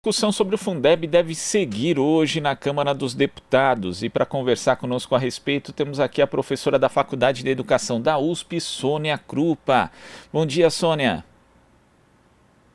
discussão sobre o Fundeb deve seguir hoje na Câmara dos Deputados. E para conversar conosco a respeito, temos aqui a professora da Faculdade de Educação da USP, Sônia Krupa. Bom dia, Sônia.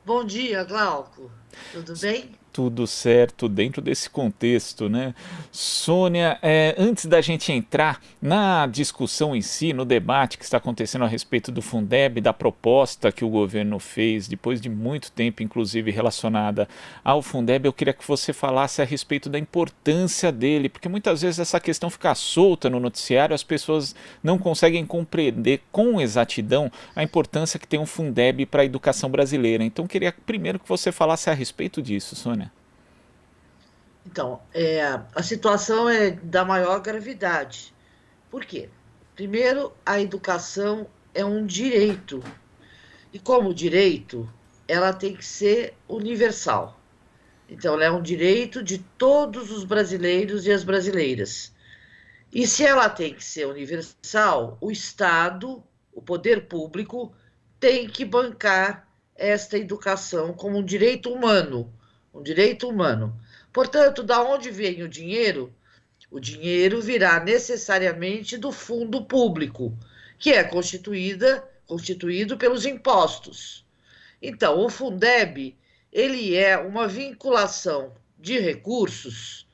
Bom dia, Glauco. Tudo bem? Tudo certo dentro desse contexto, né? Sônia, antes da gente entrar na discussão em si, no debate que está acontecendo a respeito do Fundeb, da proposta que o governo fez, depois de muito tempo, inclusive relacionada ao Fundeb, eu queria que você falasse a respeito da importância dele, porque muitas vezes essa questão fica solta no noticiário, as pessoas não conseguem compreender com exatidão a importância que tem um Fundeb para a educação brasileira. Então, eu queria primeiro que você falasse a respeito disso, Sônia. Então, a situação é da maior gravidade. Por quê? Primeiro, a educação é um direito. E como direito, ela tem que ser universal. Então, ela é um direito de todos os brasileiros e as brasileiras. E se ela tem que ser universal, o Estado, o poder público, tem que bancar esta educação como um direito humano. Um direito humano. Portanto, da onde vem o dinheiro? O dinheiro virá necessariamente do fundo público, que é constituído pelos impostos. Então, o Fundeb, ele é uma vinculação de recursos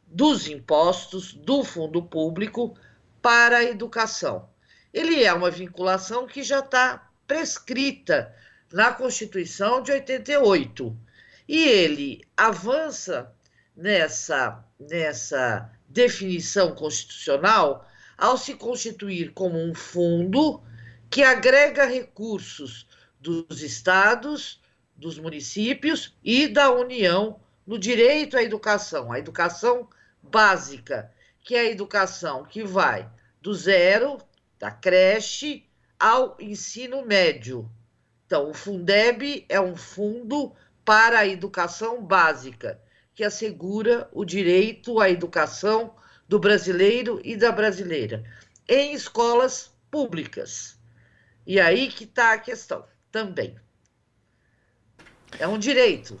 dos impostos do fundo público para a educação. Ele é uma vinculação que já está prescrita na Constituição de 88. E ele avança nessa definição constitucional ao se constituir como um fundo que agrega recursos dos estados, dos municípios e da União no direito à a educação básica, que é a educação que vai do zero, da creche, ao ensino médio. Então, o Fundeb é um fundo para a educação básica, que assegura o direito à educação do brasileiro e da brasileira, em escolas públicas. E aí que está a questão também. É um direito,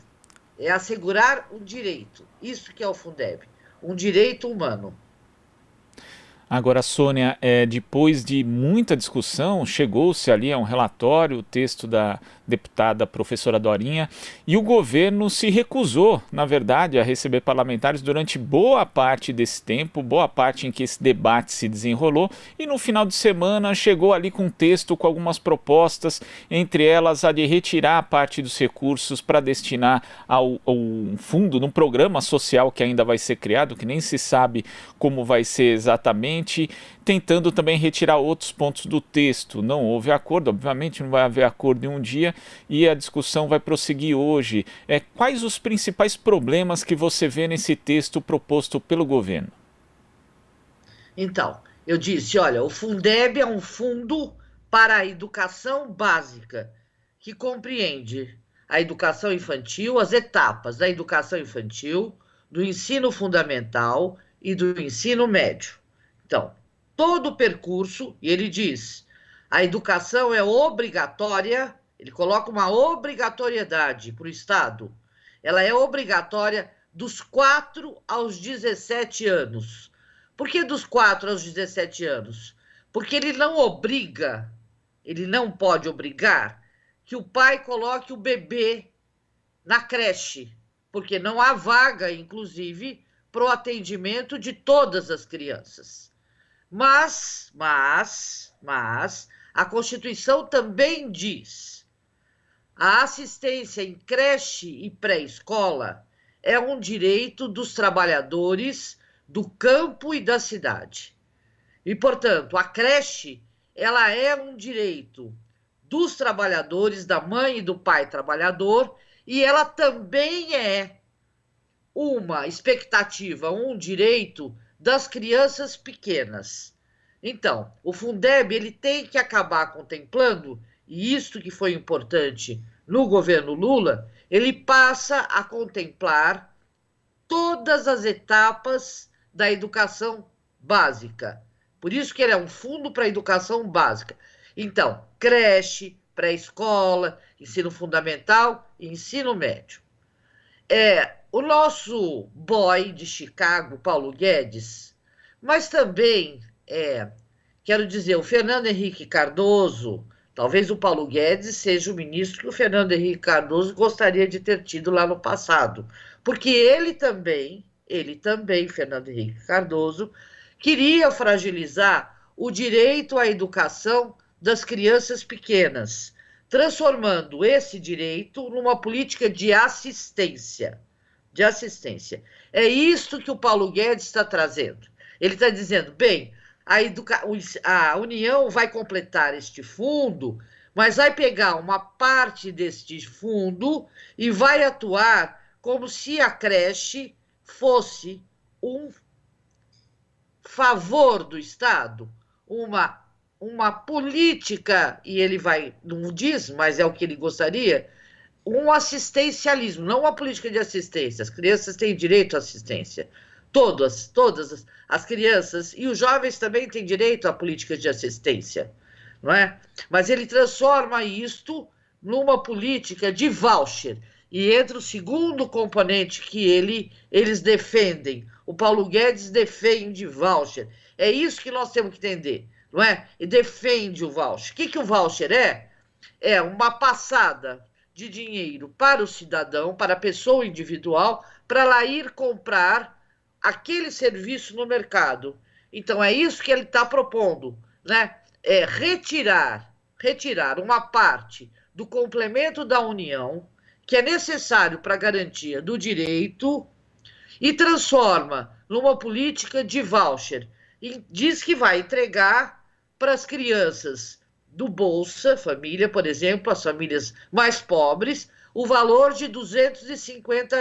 é assegurar um direito. Isso que é o Fundeb, um direito humano. Agora, Sônia, depois de muita discussão, chegou-se ali a um relatório, o texto da deputada professora Dorinha, e o governo se recusou, na verdade, a receber parlamentares durante boa parte desse tempo, boa parte em que esse debate se desenrolou, e no final de semana chegou ali com um texto com algumas propostas, entre elas a de retirar parte dos recursos para destinar ao fundo, num programa social que ainda vai ser criado, que nem se sabe como vai ser exatamente, tentando também retirar outros pontos do texto. Não houve acordo, obviamente não vai haver acordo em um dia e a discussão vai prosseguir hoje. Quais os principais problemas que você vê nesse texto proposto pelo governo? Então, eu disse, olha, o Fundeb é um fundo para a educação básica, que compreende a educação infantil, as etapas da educação infantil, do ensino fundamental e do ensino médio. Então, todo o percurso, e ele diz, a educação é obrigatória, ele coloca uma obrigatoriedade para o Estado, ela é obrigatória dos 4 aos 17 anos. Por que dos 4 aos 17 anos? Porque ele não obriga, ele não pode obrigar que o pai coloque o bebê na creche, porque não há vaga, inclusive, para o atendimento de todas as crianças. Mas, a Constituição também diz: a assistência em creche e pré-escola é um direito dos trabalhadores do campo e da cidade. E, portanto, a creche, ela é um direito dos trabalhadores, da mãe e do pai trabalhador, e ela também é uma expectativa, um direito das crianças pequenas. Então, o Fundeb ele tem que acabar contemplando, e isto que foi importante no governo Lula, ele passa a contemplar todas as etapas da educação básica. Por isso que ele é um fundo para a educação básica. Então, creche, pré-escola, ensino fundamental e ensino médio. O nosso boy de Chicago, Paulo Guedes, mas também, quero dizer, o Fernando Henrique Cardoso, talvez o Paulo Guedes seja o ministro que o Fernando Henrique Cardoso gostaria de ter tido lá no passado, porque ele também, Fernando Henrique Cardoso, queria fragilizar o direito à educação das crianças pequenas, transformando esse direito numa política de assistência. De assistência. É isto que o Paulo Guedes está trazendo. Ele está dizendo, bem, a União vai completar este fundo, mas vai pegar uma parte deste fundo e vai atuar como se a creche fosse um favor do Estado, uma política, e ele não diz, mas é o que ele gostaria, um assistencialismo, não uma política de assistência. As crianças têm direito à assistência. Todas as crianças e os jovens também têm direito à política de assistência, não é? Mas ele transforma isto numa política de voucher. E entra o segundo componente que eles defendem. O Paulo Guedes defende voucher. É isso que nós temos que entender, não é? E defende o voucher. O que o voucher é? É uma passada de dinheiro para o cidadão, para a pessoa individual, para ela ir comprar aquele serviço no mercado. Então, é isso que ele está propondo, né? É retirar uma parte do complemento da União, que é necessário para a garantia do direito, e transforma numa política de voucher. E diz que vai entregar para as crianças do Bolsa Família, por exemplo, as famílias mais pobres, o valor de R$ 250.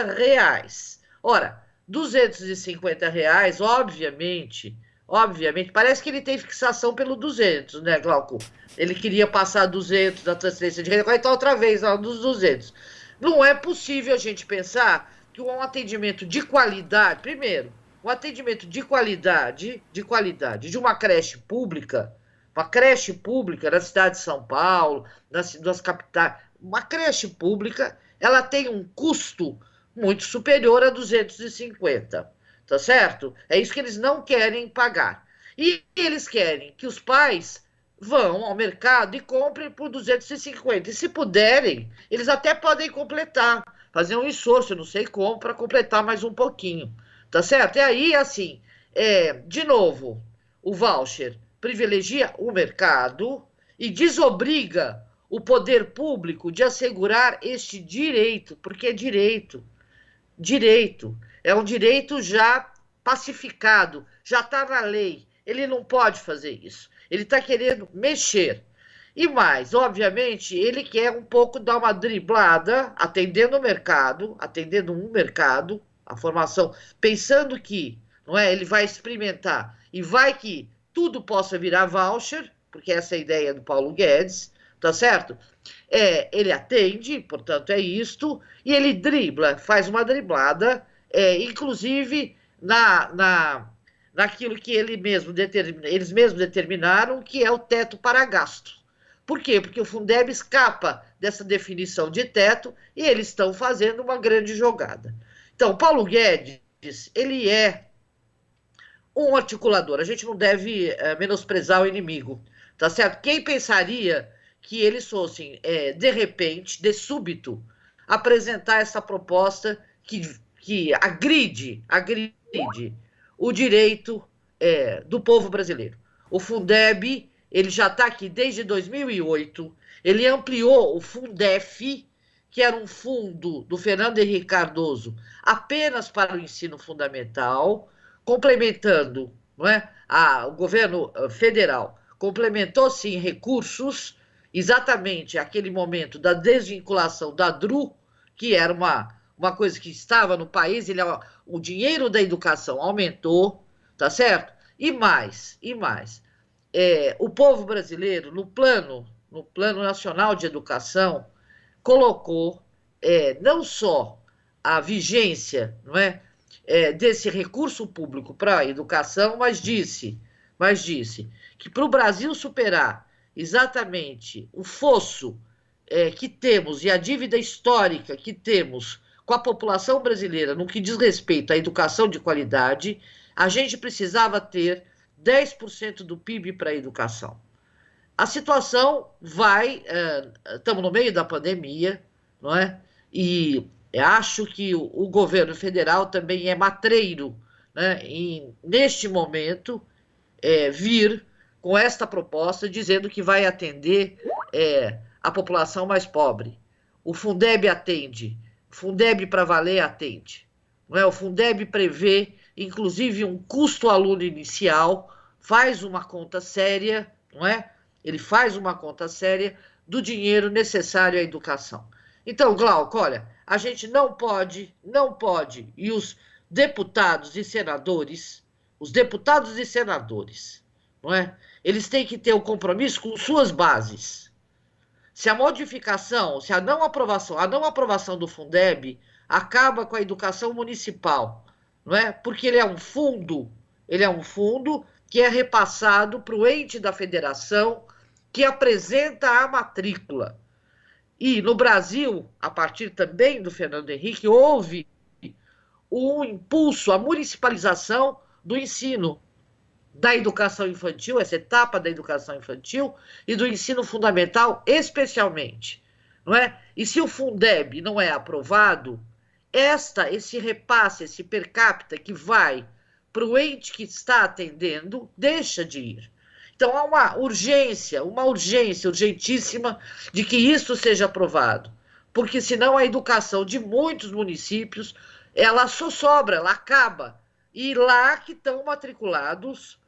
Ora, R$ 250, obviamente, parece que ele tem fixação pelo 200, né, Glauco? Ele queria passar 200 da transferência de renda, agora está outra vez lá dos 200. Não é possível a gente pensar que um atendimento de qualidade, primeiro, um atendimento de qualidade de uma creche pública na cidade de São Paulo, nas capitais, uma creche pública, ela tem um custo muito superior a 250, tá certo? É isso que eles não querem pagar. E eles querem que os pais vão ao mercado e comprem por 250. E se puderem, eles até podem completar, fazer um esforço, não sei como, para completar mais um pouquinho, tá certo? E aí, assim, de novo, o voucher privilegia o mercado e desobriga o poder público de assegurar este direito, porque é direito. É um direito já pacificado, já está na lei. Ele não pode fazer isso. Ele está querendo mexer. E mais, obviamente, ele quer um pouco dar uma driblada, atendendo um mercado, a formação, pensando que, não é, ele vai experimentar e vai que tudo possa virar voucher, porque essa é a ideia do Paulo Guedes, tá certo? Ele atende, portanto, é isto, e ele dribla, faz uma driblada, inclusive naquilo que eles mesmos determinaram, que é o teto para gasto. Por quê? Porque o Fundeb escapa dessa definição de teto e eles estão fazendo uma grande jogada. Então, Paulo Guedes, ele é um articulador. A gente não deve menosprezar o inimigo, tá certo? Quem pensaria que eles fossem, de repente, de súbito, apresentar essa proposta que agride o direito do povo brasileiro. O Fundeb, ele já está aqui desde 2008, ele ampliou o Fundef, que era um fundo do Fernando Henrique Cardoso, apenas para o ensino fundamental, complementando, não é? O governo federal complementou, sim, recursos, exatamente aquele momento da desvinculação da DRU, que era uma coisa que estava no país, o dinheiro da educação aumentou, tá certo? E mais. O povo brasileiro, no plano nacional de educação, colocou não só a vigência, não é, desse recurso público para a educação, mas disse que para o Brasil superar exatamente o fosso que temos e a dívida histórica que temos com a população brasileira no que diz respeito à educação de qualidade, a gente precisava ter 10% do PIB para a educação. A situação estamos no meio da pandemia, não é? E acho que o governo federal também é matreiro, né, neste momento, vir com esta proposta dizendo que vai atender a população mais pobre. O Fundeb atende, o Fundeb para valer atende. Não é? O Fundeb prevê, inclusive, um custo aluno inicial, faz uma conta séria, não é? Ele faz uma conta séria do dinheiro necessário à educação. Então, Glauco, olha, a gente não pode, e os deputados e senadores, não é? Eles têm que ter um compromisso com suas bases. Se a modificação, se a não aprovação do Fundeb acaba com a educação municipal, não é? Porque ele é um fundo que é repassado para o ente da federação que apresenta a matrícula. E no Brasil, a partir também do Fernando Henrique, houve um impulso à municipalização do ensino, da educação infantil, essa etapa da educação infantil e do ensino fundamental especialmente, não é? E se o Fundeb não é aprovado, esse repasse, esse per capita que vai para o ente que está atendendo, deixa de ir. Então há uma urgência urgentíssima de que isso seja aprovado, porque senão a educação de muitos municípios, ela só sobra, ela acaba. E lá que estão matriculados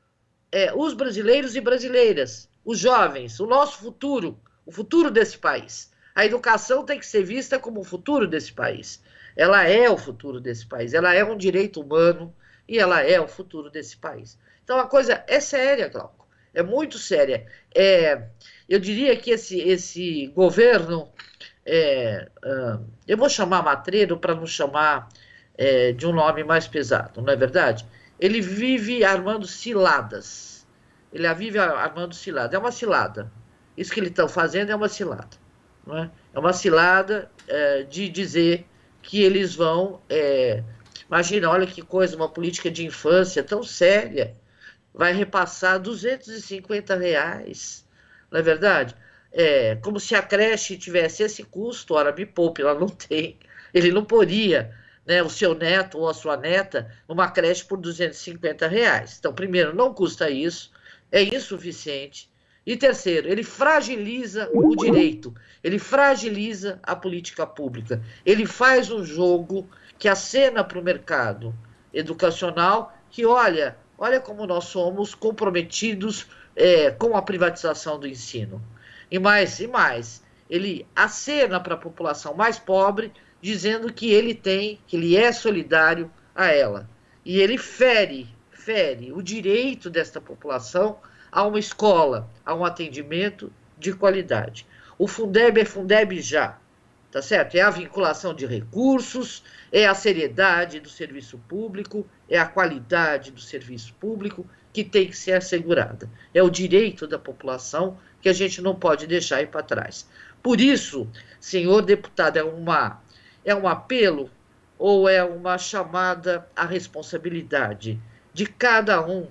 os brasileiros e brasileiras, os jovens, o nosso futuro, o futuro desse país. A educação tem que ser vista como o futuro desse país. Ela é o futuro desse país, ela é um direito humano e ela é o futuro desse país. Então a coisa é séria, Glauco, é muito séria. Eu diria que esse governo, eu vou chamar matreiro para não chamar de um nome mais pesado, não é verdade? Ele vive armando ciladas. É uma cilada. Isso que eles estão fazendo é uma cilada. Não é? É uma cilada de dizer que eles vão... imagina, olha que coisa, uma política de infância tão séria. Vai repassar R$250. Não é verdade? Como se a creche tivesse esse custo. Ora, me poupe, ela não tem. Ele não poria... né, o seu neto ou a sua neta numa creche por R$250. Então, primeiro, não custa isso, é insuficiente. E terceiro, ele fragiliza o direito, ele fragiliza a política pública. Ele faz um jogo que acena para o mercado educacional que, olha como nós somos comprometidos com a privatização do ensino. E mais, ele acena para a população mais pobre, dizendo que ele é solidário a ela. E ele fere o direito desta população a uma escola, a um atendimento de qualidade. O Fundeb é Fundeb já, tá certo? É a vinculação de recursos, é a seriedade do serviço público, é a qualidade do serviço público que tem que ser assegurada. É o direito da população que a gente não pode deixar ir para trás. Por isso, senhor deputado, é um apelo ou é uma chamada à responsabilidade de cada um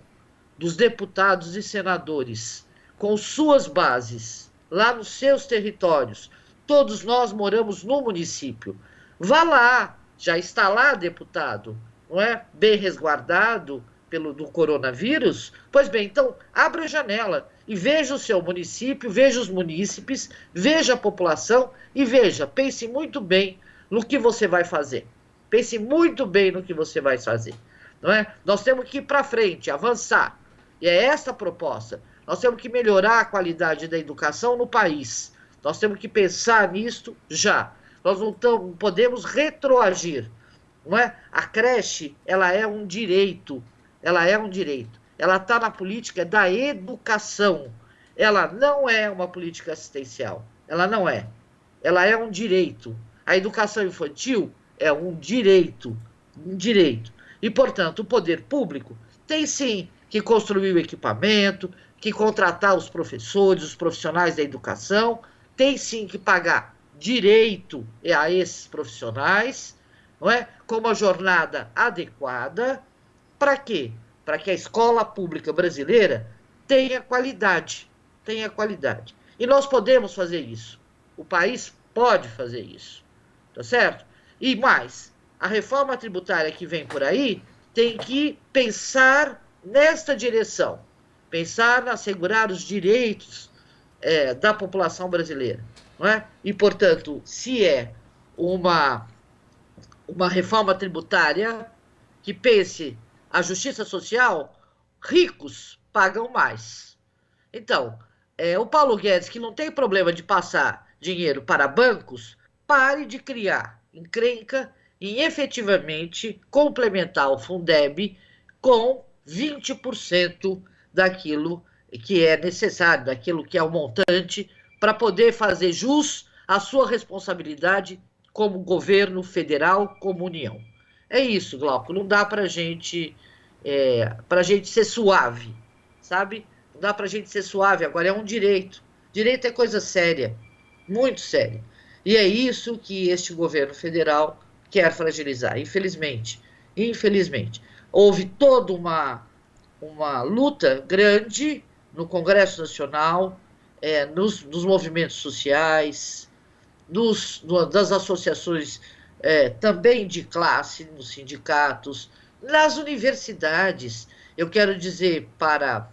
dos deputados e senadores, com suas bases, lá nos seus territórios. Todos nós moramos no município. Vá lá, já está lá, deputado, não é? Bem resguardado do coronavírus? Pois bem, então, abra a janela e veja o seu município, veja os munícipes, veja a população e pense muito bem no que você vai fazer. Pense muito bem no que você vai fazer. Não é? Nós temos que ir para frente, avançar. E é essa a proposta. Nós temos que melhorar a qualidade da educação no país. Nós temos que pensar nisto já. Nós não podemos retroagir. Não é? A creche, ela é um direito. Ela está na política da educação. Ela não é uma política assistencial. Ela não é. Ela é um direito. A educação infantil é um direito. E, portanto, o poder público tem sim que construir o equipamento, que contratar os professores, os profissionais da educação, tem sim que pagar direito a esses profissionais, não é? Com uma jornada adequada. Para quê? Para que a escola pública brasileira tenha qualidade, tenha qualidade. E nós podemos fazer isso. O país pode fazer isso, tá certo? E mais, a reforma tributária que vem por aí tem que pensar nesta direção, pensar em assegurar os direitos da população brasileira, não é? E, portanto, se é uma reforma tributária que pense a justiça social, ricos pagam mais. Então, o Paulo Guedes, que não tem problema de passar dinheiro para bancos, pare de criar encrenca em efetivamente complementar o Fundeb com 20% daquilo que é necessário, daquilo que é o montante, para poder fazer jus à sua responsabilidade como governo federal, como União. É isso, Glauco, não dá para gente ser suave, sabe? Não dá para gente ser suave, agora é um direito. Direito é coisa séria, muito séria. E é isso que este governo federal quer fragilizar, infelizmente. Infelizmente. Houve toda uma luta grande no Congresso Nacional, nos movimentos sociais, das associações também de classe, nos sindicatos, nas universidades. Eu quero dizer para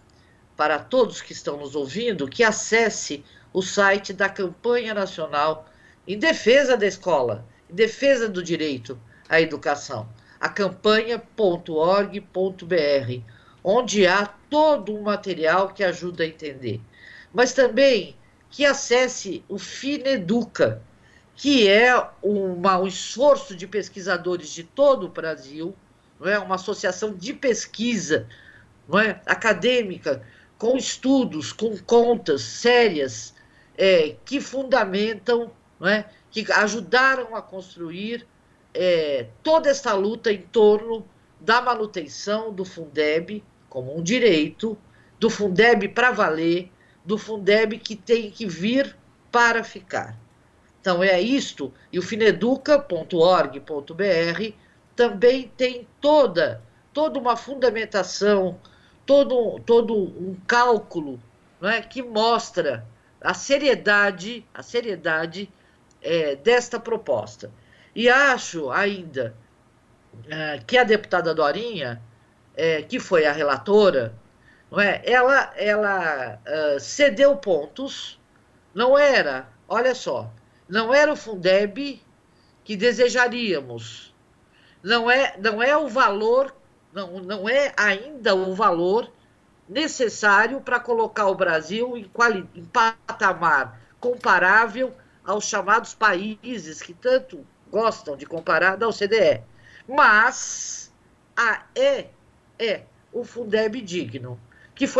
todos que estão nos ouvindo que acesse o site da Campanha Nacional em defesa da escola, em defesa do direito à educação, a campanha.org.br, onde há todo um material que ajuda a entender. Mas também que acesse o Fineduca, que é um esforço de pesquisadores de todo o Brasil, não é? Uma associação de pesquisa, não é? Acadêmica, com estudos, com contas sérias, que fundamentam, não é? Que ajudaram a construir toda essa luta em torno da manutenção do Fundeb como um direito, do Fundeb para valer, do Fundeb que tem que vir para ficar. Então é isto, e o fineduca.org.br também tem toda uma fundamentação, todo um cálculo, não é, que mostra a seriedade desta proposta. E acho ainda que a deputada Dorinha, que foi a relatora, não é, ela cedeu pontos, não era, olha só, não era o Fundeb que desejaríamos, não é o valor, não é ainda o valor necessário para colocar o Brasil em patamar comparável aos chamados países que tanto gostam de comparar da OCDE. Mas é o Fundeb digno.